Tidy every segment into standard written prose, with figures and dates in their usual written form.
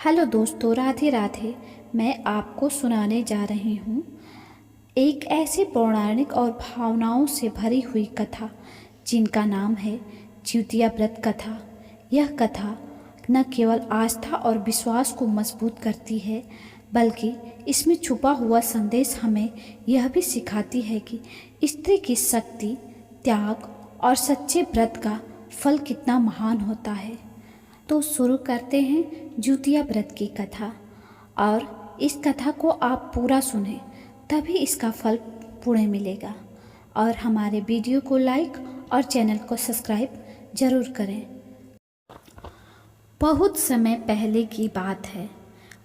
Hello दोस्तों, राधे राधे। मैं आपको सुनाने जा रही हूँ एक ऐसी पौराणिक और भावनाओं से भरी हुई कथा जिनका नाम है जिउतिया व्रत कथा। यह कथा न केवल आस्था और विश्वास को मजबूत करती है, बल्कि इसमें छुपा हुआ संदेश हमें यह भी सिखाती है कि स्त्री की शक्ति, त्याग और सच्चे व्रत का फल कितना महान होता है। तो शुरू करते हैं जिउतिया व्रत की कथा। और इस कथा को आप पूरा सुनें, तभी इसका फल पूरे मिलेगा। और हमारे वीडियो को लाइक और चैनल को सब्सक्राइब ज़रूर करें। बहुत समय पहले की बात है।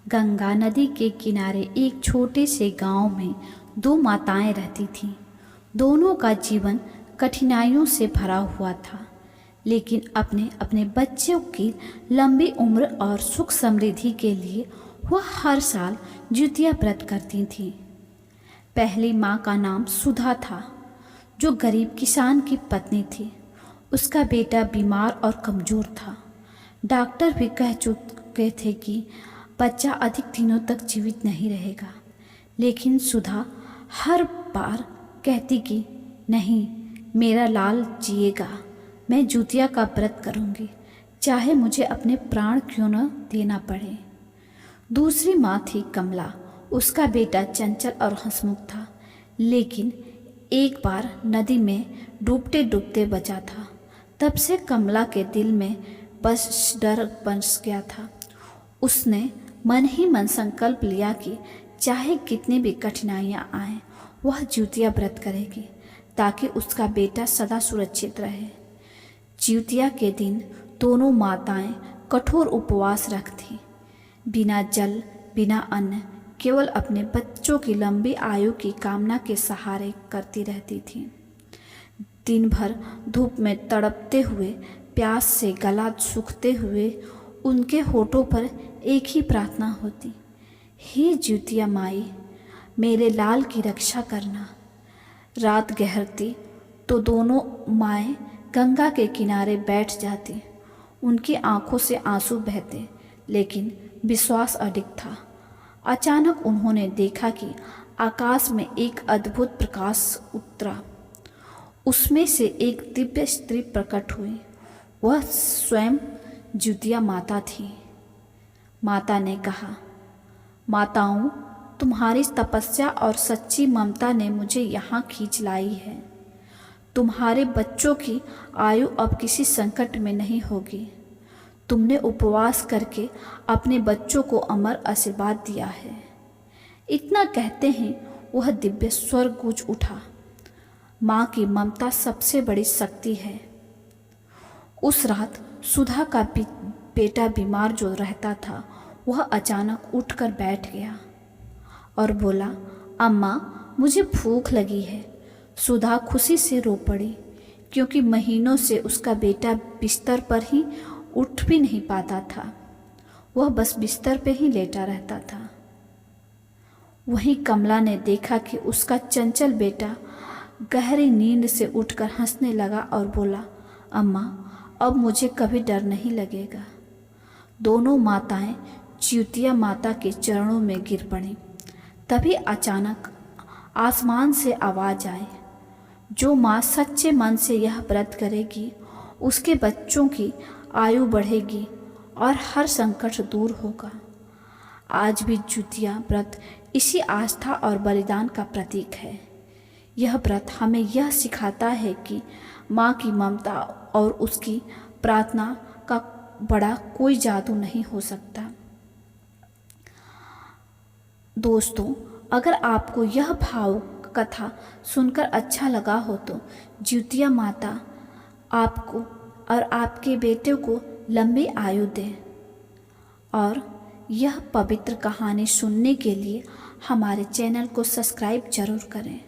गंगा नदी के किनारे एक छोटे से गांव में दो माताएं रहती थीं। दोनों का जीवन कठिनाइयों से भरा हुआ था, लेकिन अपने अपने बच्चों की लंबी उम्र और सुख समृद्धि के लिए वह हर साल जिउतिया व्रत करती थीं। पहली माँ का नाम सुधा था, जो गरीब किसान की पत्नी थी। उसका बेटा बीमार और कमज़ोर था। डॉक्टर भी कह चुके थे कि बच्चा अधिक दिनों तक जीवित नहीं रहेगा, लेकिन सुधा हर बार कहती कि नहीं, मेरा लाल जिएगा। मैं जिउतिया का व्रत करूंगी, चाहे मुझे अपने प्राण क्यों न देना पड़े। दूसरी माँ थी कमला। उसका बेटा चंचल और हंसमुख था, लेकिन एक बार नदी में डूबते डूबते बचा था। तब से कमला के दिल में बस डर बस गया था। उसने मन ही मन संकल्प लिया कि चाहे कितनी भी कठिनाइयाँ आएं, वह जिउतिया व्रत करेगी, ताकि उसका बेटा सदा सुरक्षित रहे। जिउतिया के दिन दोनों माताएं कठोर उपवास रखती, बिना जल बिना अन्न, केवल अपने बच्चों की लंबी आयु की कामना के सहारे करती रहती थीं। दिन भर धूप में तड़पते हुए, प्यास से गला सूखते हुए उनके होठों पर एक ही प्रार्थना होती, हे जिउतिया माई, मेरे लाल की रक्षा करना। रात गहरती तो दोनों माएँ गंगा के किनारे बैठ जाती। उनकी आंखों से आंसू बहते, लेकिन विश्वास अडिग था। अचानक उन्होंने देखा कि आकाश में एक अद्भुत प्रकाश उतरा। उसमें से एक दिव्य स्त्री प्रकट हुई। वह स्वयं जिउतिया माता थी। माता ने कहा, माताओं, तुम्हारी तपस्या और सच्ची ममता ने मुझे यहाँ खींच लाई है। तुम्हारे बच्चों की आयु अब किसी संकट में नहीं होगी। तुमने उपवास करके अपने बच्चों को अमर आशीर्वाद दिया है। इतना कहते हैं वह दिव्य स्वर गूंज उठा, माँ की ममता सबसे बड़ी शक्ति है। उस रात सुधा का बेटा बीमार जो रहता था, वह अचानक उठकर बैठ गया और बोला, अम्मा, मुझे भूख लगी है। सुधा खुशी से रो पड़ी, क्योंकि महीनों से उसका बेटा बिस्तर पर ही उठ भी नहीं पाता था। वह बस बिस्तर पे ही लेटा रहता था। वहीं कमला ने देखा कि उसका चंचल बेटा गहरी नींद से उठकर हंसने लगा और बोला, अम्मा, अब मुझे कभी डर नहीं लगेगा। दोनों माताएं जिउतिया माता के चरणों में गिर पड़ीं। तभी अचानक आसमान से आवाज़ आई, जो माँ सच्चे मन से यह व्रत करेगी, उसके बच्चों की आयु बढ़ेगी और हर संकट दूर होगा। आज भी जिउतिया व्रत इसी आस्था और बलिदान का प्रतीक है। यह व्रत हमें यह सिखाता है कि माँ की ममता और उसकी प्रार्थना का बड़ा कोई जादू नहीं हो सकता। दोस्तों, अगर आपको यह भाव कथा सुनकर अच्छा लगा हो तो जिउतिया माता आपको और आपके बेटे को लंबी आयु दे। और यह पवित्र कहानी सुनने के लिए हमारे चैनल को सब्सक्राइब जरूर करें।